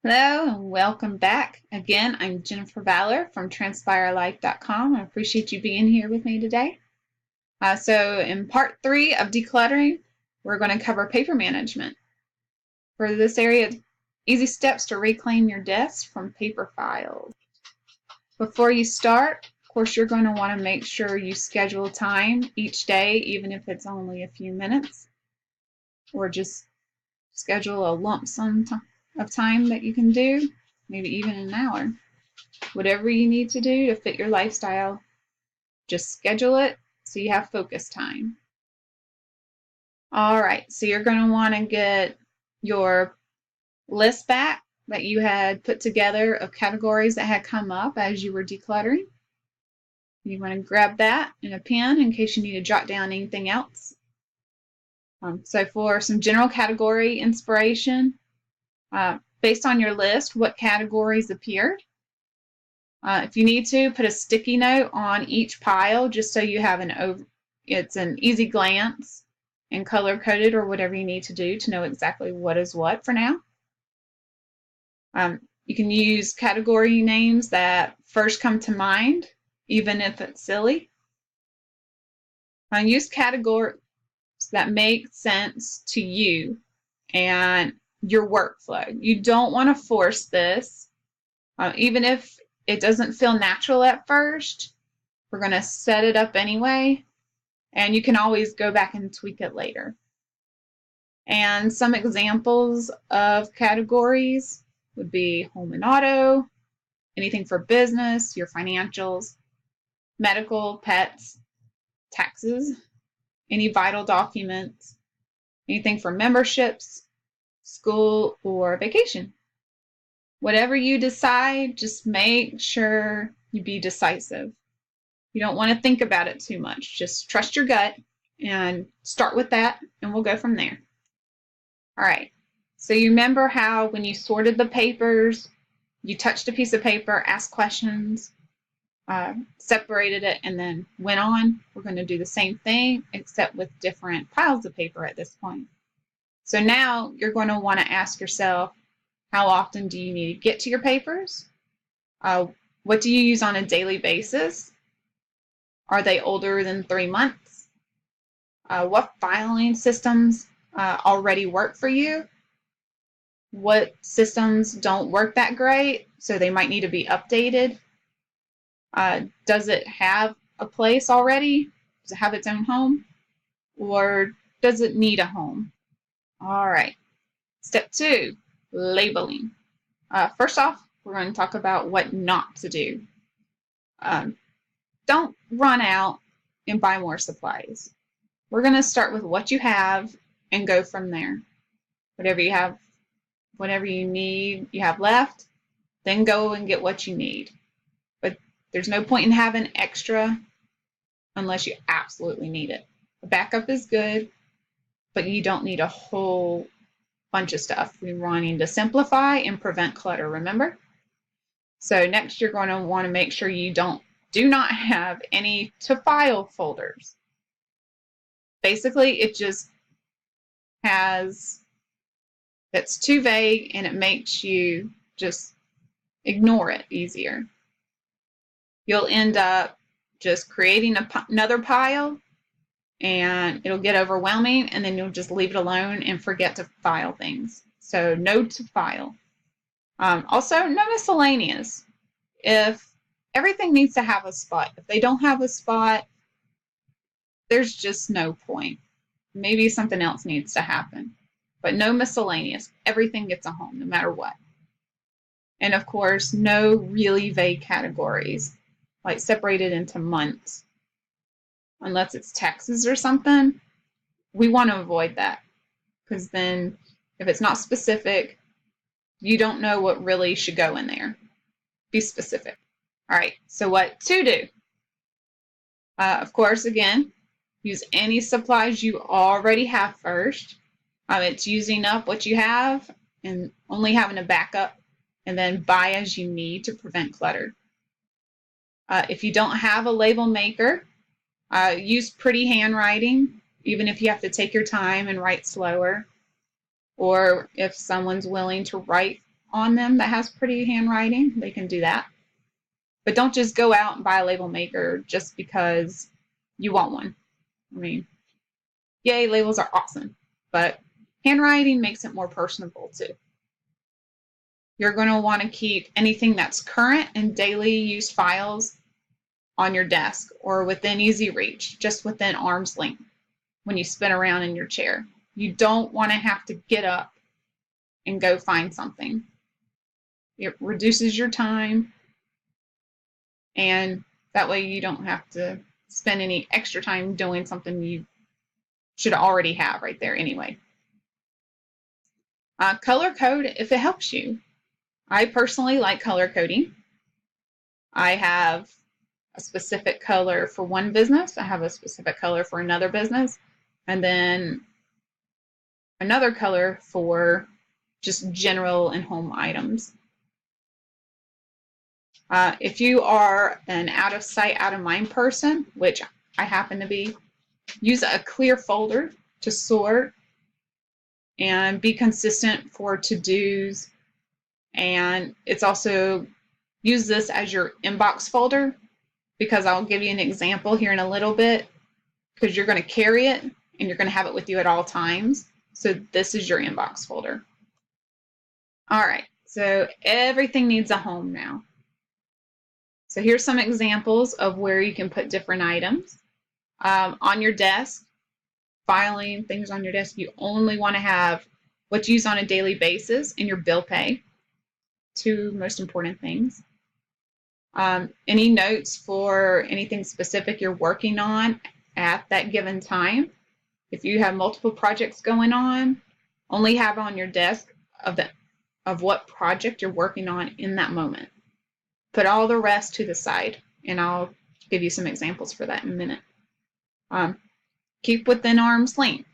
Hello and welcome back. Again, I'm Jennifer Valor from TranspireLife.com. I appreciate you being here with me today. So in part 3 of decluttering, we're going to cover paper management. For this area, easy steps to reclaim your desk from paper files. Before you start, of course, you're going to want to make sure you schedule time each day, even if it's only a few minutes, or just schedule a lump sum of time that you can do, maybe even an hour. Whatever you need to do to fit your lifestyle, just schedule it so you have focus time. All right, so you're going to want to get your list back that you had put together of categories that had come up as you were decluttering. You want to grab that and a pen in case you need to jot down anything else. So for some general category inspiration, based on your list, what categories appeared. If you need to, put a sticky note on each pile just so you have it's an easy glance and color-coded or whatever you need to do to know exactly what is what for now. You can use category names that first come to mind, even if it's silly. Use categories that make sense to you and your workflow. You don't want to force this, even if it doesn't feel natural at first. We're going to set it up anyway, and you can always go back and tweak it later. And some examples of categories would be home and auto, anything for business, your financials, medical, pets, taxes, any vital documents, anything for memberships, school, or vacation. Whatever you decide, just make sure you be decisive. You don't want to think about it too much. Just trust your gut and start with that, and we'll go from there. All right. So you remember how when you sorted the papers, you touched a piece of paper, asked questions, separated it, and then went on? We're going to do the same thing, except with different piles of paper at this point. So now you're going to want to ask yourself, how often do you need to get to your papers? What do you use on a daily basis? Are they older than 3 months? What filing systems already work for you? What systems don't work that great, so they might need to be updated? Does it have a place already? Does it have its own home? Or does it need a home? All right. Step 2, labeling. First off, we're going to talk about what not to do. Don't run out and buy more supplies. We're going to start with what you have and go from there. Whatever you need, you have left, then go and get what you need. But there's no point in having extra unless you absolutely need it. A backup is good, but you don't need a whole bunch of stuff. We're wanting to simplify and prevent clutter, remember? So next, you're going to want to make sure you do not have any to file folders. Basically, it just it's too vague and it makes you just ignore it easier. You'll end up just creating another pile and it'll get overwhelming, and then you'll just leave it alone and forget to file things. So no to file. Also, no miscellaneous. If everything needs to have a spot, if they don't have a spot, there's just no point. Maybe something else needs to happen. But no miscellaneous. Everything gets a home, no matter what. And of course, no really vague categories, like separated into months. Unless it's taxes or something, we want to avoid that. Because then, if it's not specific, you don't know what really should go in there. Be specific. All right, so what to do? Of course, again, use any supplies you already have first. It's using up what you have and only having a backup, and then buy as you need to prevent clutter. If you don't have a label maker, use pretty handwriting, even if you have to take your time and write slower, or if someone's willing to write on them that has pretty handwriting, they can do that. But don't just go out and buy a label maker just because you want one. I mean, yay, labels are awesome, but handwriting makes it more personable too. You're going to want to keep anything that's current and daily used files on your desk or within easy reach, just within arm's length when you spin around in your chair. You don't want to have to get up and go find something. It reduces your time, and that way you don't have to spend any extra time doing something you should already have right there anyway. Color code if it helps you. I personally like color coding. I have a specific color for one business. I have a specific color for another business. And then another color for just general and home items. If you are an out of sight, out of mind person, which I happen to be, use a clear folder to sort and be consistent for to-dos. And it's also use this as your inbox folder, because I'll give you an example here in a little bit, because you're going to carry it and you're going to have it with you at all times. So this is your inbox folder. All right, so everything needs a home now. So here's some examples of where you can put different items. On your desk, filing things on your desk, you only want to have what's used on a daily basis and your bill pay. Two most important things. Any notes for anything specific you're working on at that given time. If you have multiple projects going on, only have on your desk of what project you're working on in that moment. Put all the rest to the side, and I'll give you some examples for that in a minute. Keep within arm's length.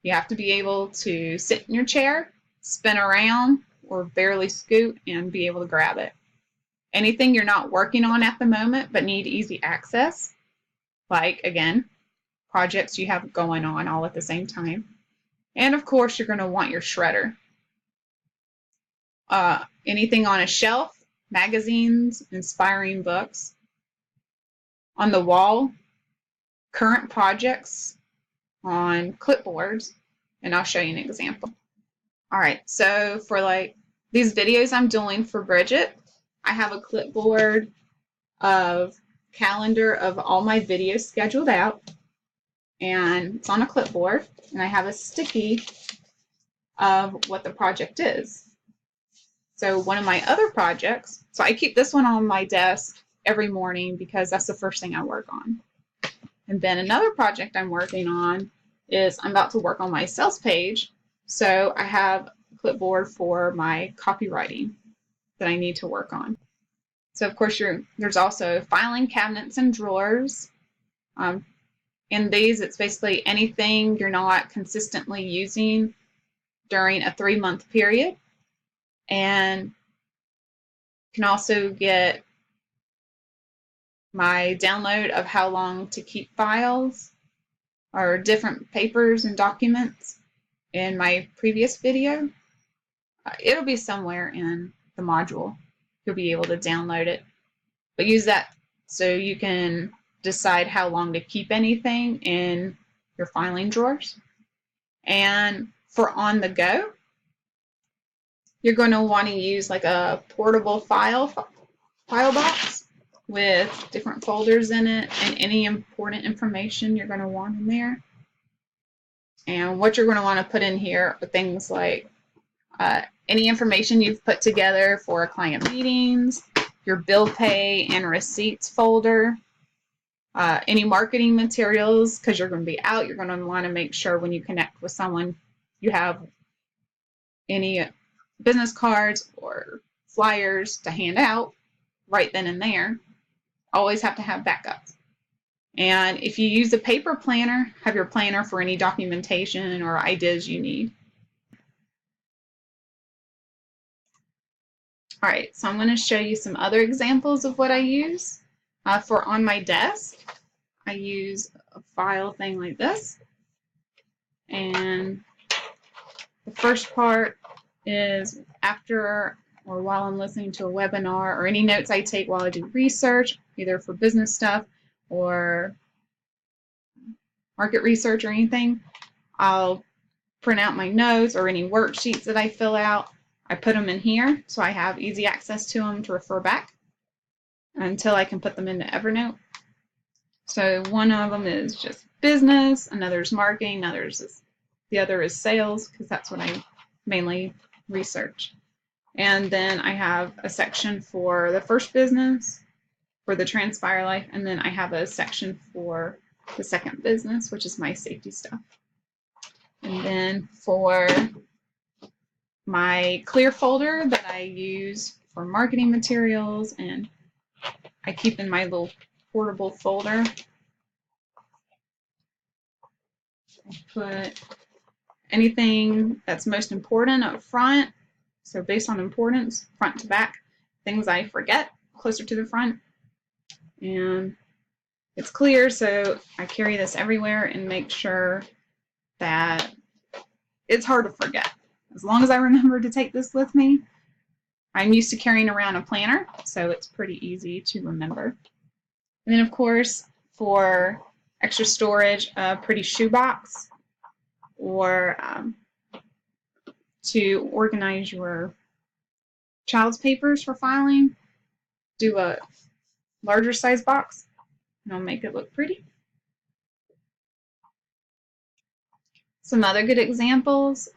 You have to be able to sit in your chair, spin around, or barely scoot and be able to grab it. Anything you're not working on at the moment but need easy access, like, again, projects you have going on all at the same time. And of course, you're going to want your shredder. Anything on a shelf, magazines, inspiring books. On the wall, current projects on clipboards, and I'll show you an example. All right, so for like these videos I'm doing for Bridget, I have a clipboard of calendar of all my videos scheduled out, and it's on a clipboard, and I have a sticky of what the project is. So one of my other projects, so I keep this one on my desk every morning because that's the first thing I work on. And then another project I'm working on is I'm about to work on my sales page. So I have a clipboard for my copywriting that I need to work on. So of course there's also filing cabinets and drawers. In these, it's basically anything you're not consistently using during a 3-month period. And you can also get my download of how long to keep files or different papers and documents in my previous video. It'll be somewhere in the module. You'll be able to download it. But use that so you can decide how long to keep anything in your filing drawers. And for on the go, you're going to want to use like a portable file box with different folders in it and any important information you're going to want in there. And what you're going to want to put in here are things like any information you've put together for client meetings, your bill pay and receipts folder, any marketing materials, because you're going to be out. You're going to want to make sure when you connect with someone, you have any business cards or flyers to hand out right then and there. Always have to have backups. And if you use a paper planner, have your planner for any documentation or ideas you need. All right, so I'm going to show you some other examples of what I use. For on my desk, I use a file thing like this. And the first part is after or while I'm listening to a webinar, or any notes I take while I do research, either for business stuff or market research or anything. I'll print out my notes or any worksheets that I fill out. I put them in here so I have easy access to them to refer back until I can put them into Evernote. So one of them is just business, another is marketing, the other is sales, because that's what I mainly research. And then I have a section for the first business, for the Transpire Life, and then I have a section for the second business, which is my safety stuff. And then for my clear folder that I use for marketing materials, and I keep in my little portable folder, I put anything that's most important up front. So based on importance, front to back, things I forget closer to the front. And it's clear, so I carry this everywhere and make sure that it's hard to forget. As long as I remember to take this with me. I'm used to carrying around a planner, so it's pretty easy to remember. And then, of course, for extra storage, a pretty shoebox, or to organize your child's papers for filing, do a larger size box, and I'll make it look pretty. Some other good examples,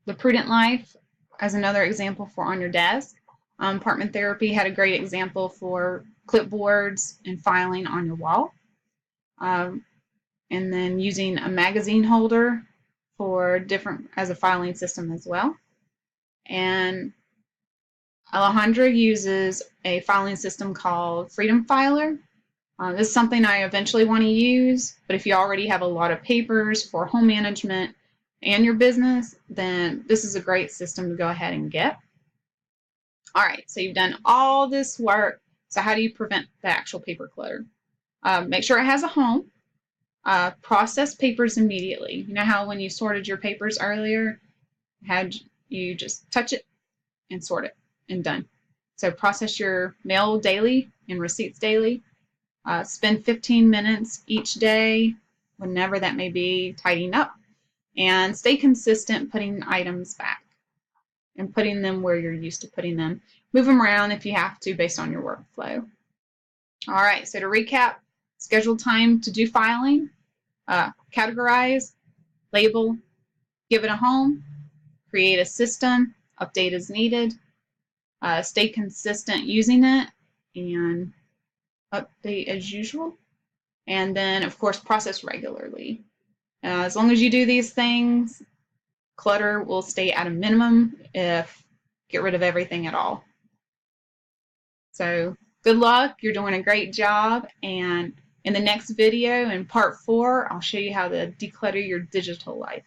the Prudent Life as another example for on your desk. Apartment Therapy had a great example for clipboards and filing on your wall. And then using a magazine holder for different as a filing system as well. And Alejandra uses a filing system called Freedom Filer. This is something I eventually want to use, but if you already have a lot of papers for home management and your business, then this is a great system to go ahead and get. All right, so you've done all this work. So how do you prevent the actual paper clutter? Make sure it has a home. Process papers immediately. You know how when you sorted your papers earlier, had you just touch it and sort it and done. So process your mail daily and receipts daily. Spend 15 minutes each day, whenever that may be, tidying up. And stay consistent putting items back and putting them where you're used to putting them. Move them around if you have to based on your workflow. All right, so to recap, schedule time to do filing, categorize, label, give it a home, create a system, update as needed, stay consistent using it, and update as usual. And then, of course, process regularly. As long as you do these things, clutter will stay at a minimum if get rid of everything at all. So good luck. You're doing a great job. And in the next video, in part 4, I'll show you how to declutter your digital life.